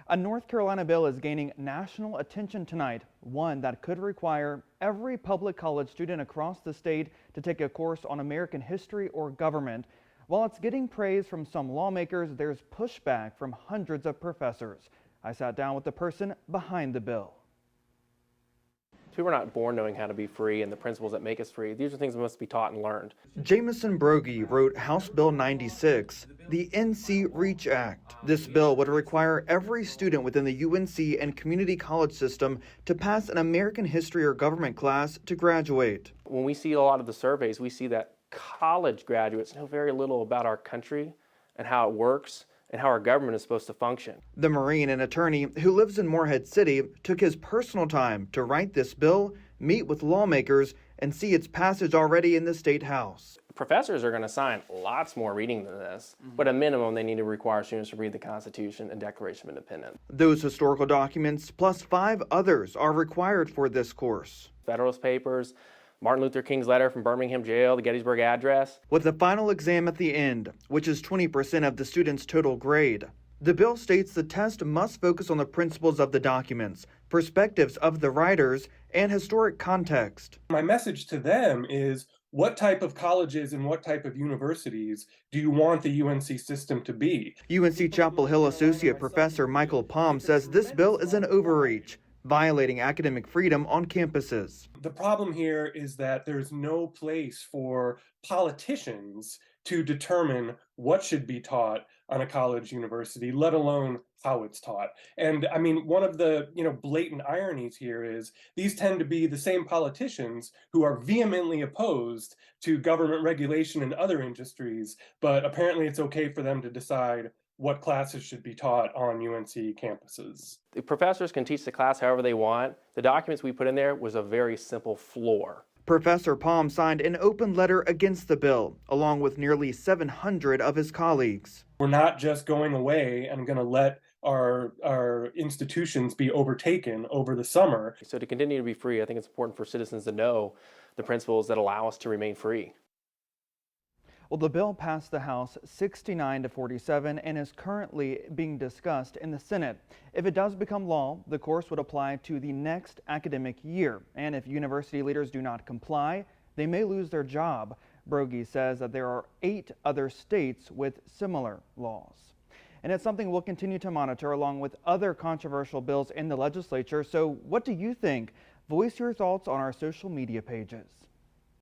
A North Carolina bill is gaining national attention tonight, one that could require every public college student across the state to take a course on American history or government. While it's getting praise from some lawmakers, there's pushback from hundreds of professors. I sat down with the person behind the bill. We were not born knowing how to be free and the principles that make us free. These are things that must be taught and learned. Jamison Broggi wrote House Bill 96, the NC REACH Act. This bill would require every student within the UNC and community college system to pass an American history or government class to graduate. When we see a lot of the surveys, we see that college graduates know very little about our country and how it works and how our government is supposed to function. The Marine and attorney who lives in Morehead City took his personal time to write this bill, meet with lawmakers, and see its passage already in the State House. Professors are going to sign lots more reading than this, but at minimum they need to require students to read the Constitution and Declaration of Independence. Those historical documents plus 5 others are required for this course. Federalist Papers, Martin Luther King's letter from Birmingham jail, the Gettysburg Address. With a final exam at the end, which is 20% of the student's total grade. The bill states the test must focus on the principles of the documents, perspectives of the writers, and historic context. My message to them is, what type of colleges and what type of universities do you want the UNC system to be? UNC Chapel Hill Associate Professor Michael Palm says this bill is an overreach, violating academic freedom on campuses. The problem here is that there's no place for politicians to determine what should be taught on a college university, let alone how it's taught. And I mean, one of the blatant ironies here is these tend to be the same politicians who are vehemently opposed to government regulation in other industries, but apparently it's okay for them to decide what classes should be taught on UNC campuses. The professors can teach the class however they want. The documents we put in there was a very simple floor. Professor Palm signed an open letter against the bill, along with nearly 700 of his colleagues. We're not just going away and going to let our institutions be overtaken over the summer. So to continue to be free, I think it's important for citizens to know the principles that allow us to remain free. Well, the bill passed the House 69-47 and is currently being discussed in the Senate. If it does become law, the course would apply to the next academic year. And if university leaders do not comply, they may lose their job. Broggi says that there are 8 other states with similar laws. And it's something we'll continue to monitor along with other controversial bills in the legislature. So what do you think? Voice your thoughts on our social media pages.